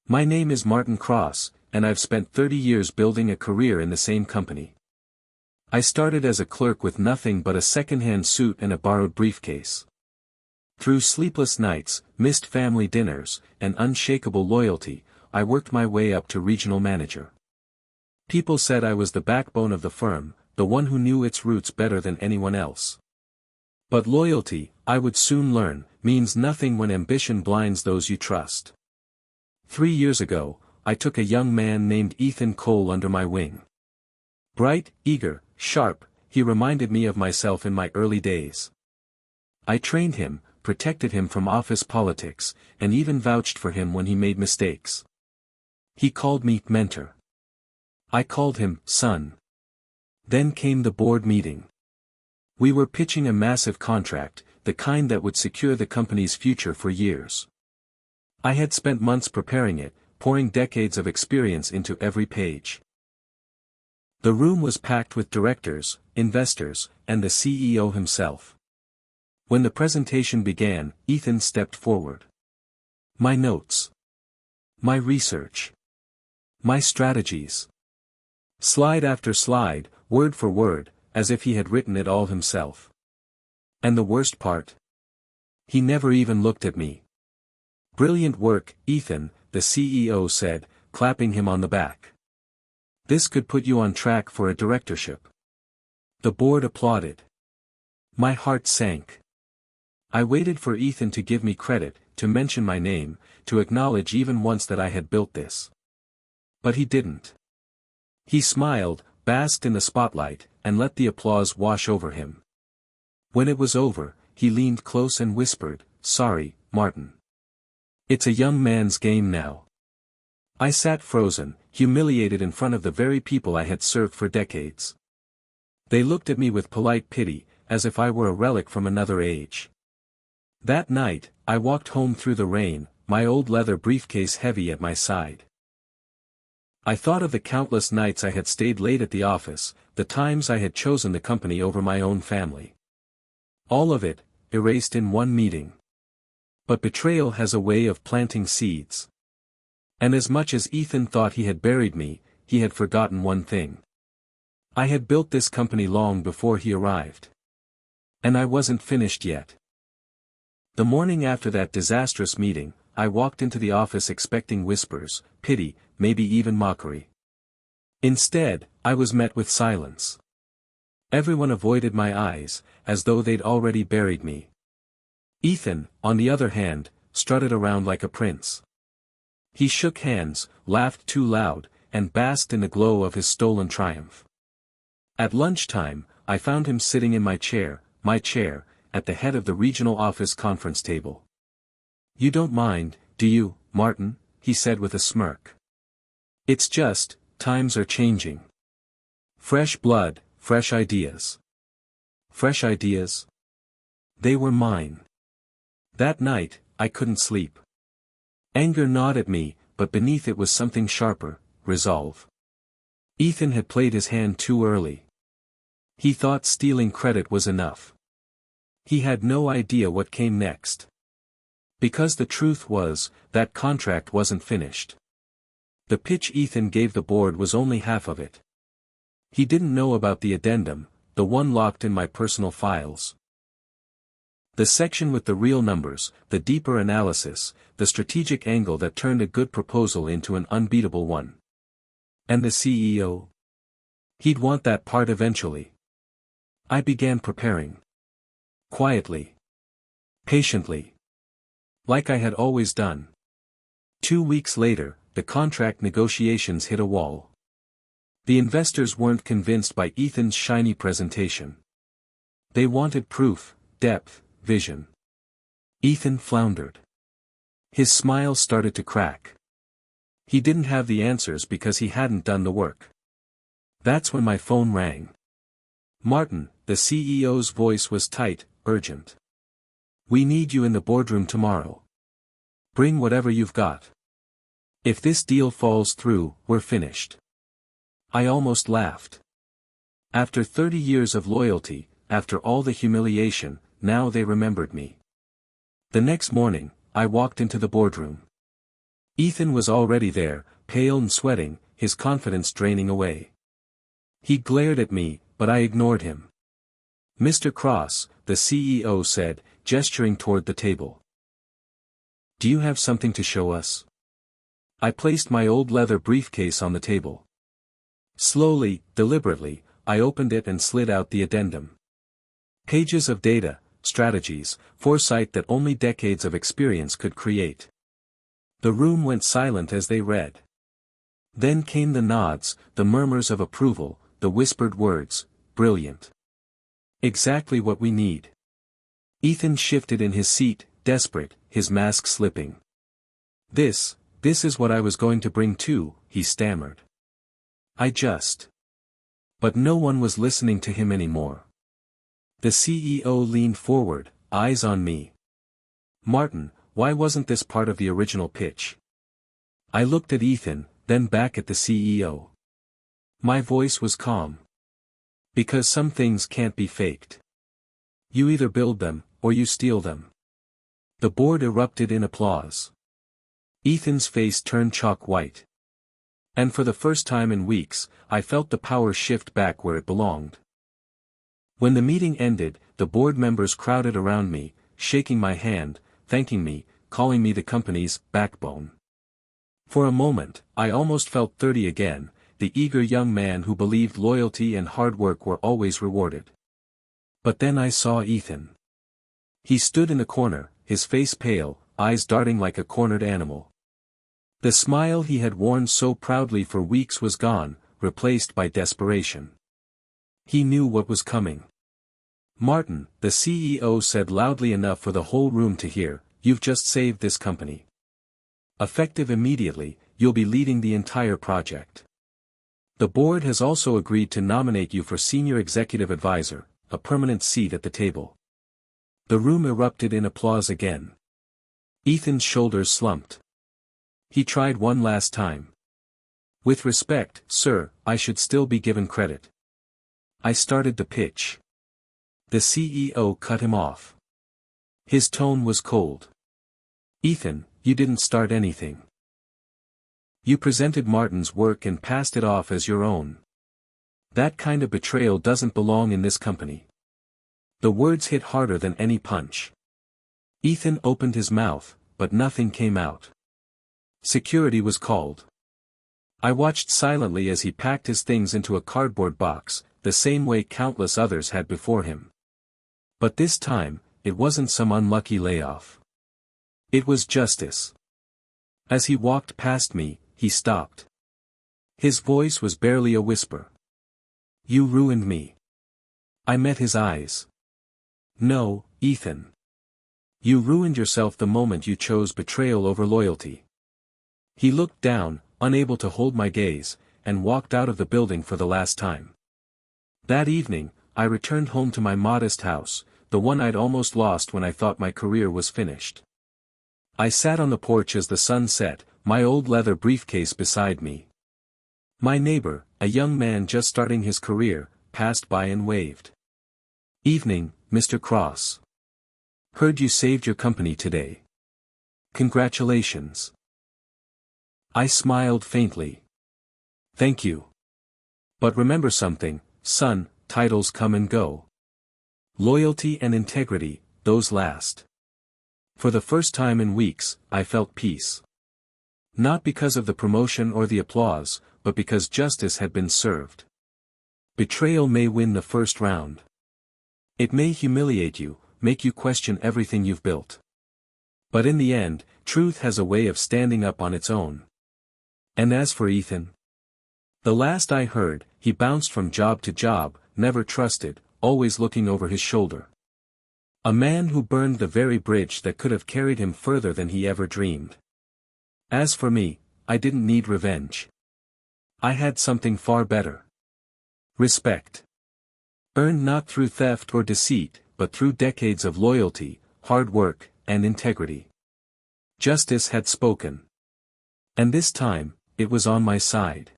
My name is Martin Cross, and I've spent 30 years building a career in the same company. I started as a clerk with nothing but a second-hand suit and a borrowed briefcase. Through sleepless nights, missed family dinners, and unshakable loyalty, I worked my way up to regional manager. People said I was the backbone of the firm, the one who knew its roots better than anyone else. But loyalty, I would soon learn, means nothing when ambition blinds those you trust. 3 years ago, I took a young man named Ethan Cole under my wing. Bright, eager, sharp, he reminded me of myself in my early days. I trained him, protected him from office politics, and even vouched for him when he made mistakes. He called me mentor. I called him son. Then came the board meeting. We were pitching a massive contract, the kind that would secure the company's future for years. I had spent months preparing it, pouring decades of experience into every page. The room was packed with directors, investors, and the CEO himself. When the presentation began, Ethan stepped forward. My notes. My research. My strategies. Slide after slide, word for word, as if he had written it all himself. And the worst part? He never even looked at me. Brilliant work, Ethan, the CEO said, clapping him on the back. This could put you on track for a directorship. The board applauded. My heart sank. I waited for Ethan to give me credit, to mention my name, to acknowledge even once that I had built this. But he didn't. He smiled, basked in the spotlight, and let the applause wash over him. When it was over, he leaned close and whispered, "Sorry, Martin. It's a young man's game now." I sat frozen, humiliated in front of the very people I had served for decades. They looked at me with polite pity, as if I were a relic from another age. That night, I walked home through the rain, my old leather briefcase heavy at my side. I thought of the countless nights I had stayed late at the office, the times I had chosen the company over my own family. All of it, erased in one meeting. But betrayal has a way of planting seeds. And as much as Ethan thought he had buried me, he had forgotten one thing. I had built this company long before he arrived. And I wasn't finished yet. The morning after that disastrous meeting, I walked into the office expecting whispers, pity, maybe even mockery. Instead, I was met with silence. Everyone avoided my eyes, as though they'd already buried me. Ethan, on the other hand, strutted around like a prince. He shook hands, laughed too loud, and basked in the glow of his stolen triumph. At lunchtime, I found him sitting in my chair, at the head of the regional office conference table. "You don't mind, do you, Martin?" he said with a smirk. "It's just, times are changing. Fresh blood, fresh ideas." Fresh ideas? They were mine. That night, I couldn't sleep. Anger gnawed at me, but beneath it was something sharper, resolve. Ethan had played his hand too early. He thought stealing credit was enough. He had no idea what came next. Because the truth was, that contract wasn't finished. The pitch Ethan gave the board was only half of it. He didn't know about the addendum, the one locked in my personal files. The section with the real numbers, the deeper analysis, the strategic angle that turned a good proposal into an unbeatable one. And the CEO? He'd want that part eventually. I began preparing. Quietly. Patiently. Like I had always done. 2 weeks later, the contract negotiations hit a wall. The investors weren't convinced by Ethan's shiny presentation. They wanted proof, depth, vision. Ethan floundered. His smile started to crack. He didn't have the answers because he hadn't done the work. That's when my phone rang. Martin, the CEO's voice was tight, urgent. "We need you in the boardroom tomorrow. Bring whatever you've got. If this deal falls through, we're finished." I almost laughed. After 30 years of loyalty, after all the humiliation, now they remembered me. The next morning, I walked into the boardroom. Ethan was already there, pale and sweating, his confidence draining away. He glared at me, but I ignored him. "Mr. Cross," the CEO said, gesturing toward the table. "Do you have something to show us?" I placed my old leather briefcase on the table. Slowly, deliberately, I opened it and slid out the addendum. Pages of data, strategies, foresight that only decades of experience could create. The room went silent as they read. Then came the nods, the murmurs of approval, the whispered words, "Brilliant. Exactly what we need." Ethan shifted in his seat, desperate, his mask slipping. This is what I was going to bring too," he stammered. But no one was listening to him anymore. The CEO leaned forward, eyes on me. "Martin, why wasn't this part of the original pitch?" I looked at Ethan, then back at the CEO. My voice was calm. "Because some things can't be faked. You either build them, or you steal them." The board erupted in applause. Ethan's face turned chalk white. And for the first time in weeks, I felt the power shift back where it belonged. When the meeting ended, the board members crowded around me, shaking my hand, thanking me, calling me the company's backbone. For a moment, I almost felt 30 again, the eager young man who believed loyalty and hard work were always rewarded. But then I saw Ethan. He stood in the corner, his face pale, eyes darting like a cornered animal. The smile he had worn so proudly for weeks was gone, replaced by desperation. He knew what was coming. "Martin," the CEO said loudly enough for the whole room to hear, "you've just saved this company. Effective immediately, you'll be leading the entire project. The board has also agreed to nominate you for Senior Executive Advisor, a permanent seat at the table." The room erupted in applause again. Ethan's shoulders slumped. He tried one last time. "With respect, sir, I should still be given credit." I started to pitch. The CEO cut him off. His tone was cold. "Ethan, you didn't start anything. You presented Martin's work and passed it off as your own. That kind of betrayal doesn't belong in this company." The words hit harder than any punch. Ethan opened his mouth, but nothing came out. Security was called. I watched silently as he packed his things into a cardboard box, the same way countless others had before him. But this time, it wasn't some unlucky layoff. It was justice. As he walked past me, he stopped. His voice was barely a whisper. "You ruined me." I met his eyes. "No, Ethan. You ruined yourself the moment you chose betrayal over loyalty." He looked down, unable to hold my gaze, and walked out of the building for the last time. That evening, I returned home to my modest house, the one I'd almost lost when I thought my career was finished. I sat on the porch as the sun set, my old leather briefcase beside me. My neighbor, a young man just starting his career, passed by and waved. "Evening, Mr. Cross. Heard you saved your company today. Congratulations." I smiled faintly. "Thank you. But remember something, son, titles come and go. Loyalty and integrity, those last." For the first time in weeks, I felt peace. Not because of the promotion or the applause, but because justice had been served. Betrayal may win the first round. It may humiliate you, make you question everything you've built. But in the end, truth has a way of standing up on its own. And as for Ethan, the last I heard, he bounced from job to job, never trusted, always looking over his shoulder. A man who burned the very bridge that could have carried him further than he ever dreamed. As for me, I didn't need revenge. I had something far better. Respect. Earned not through theft or deceit, but through decades of loyalty, hard work, and integrity. Justice had spoken. And this time, it was on my side.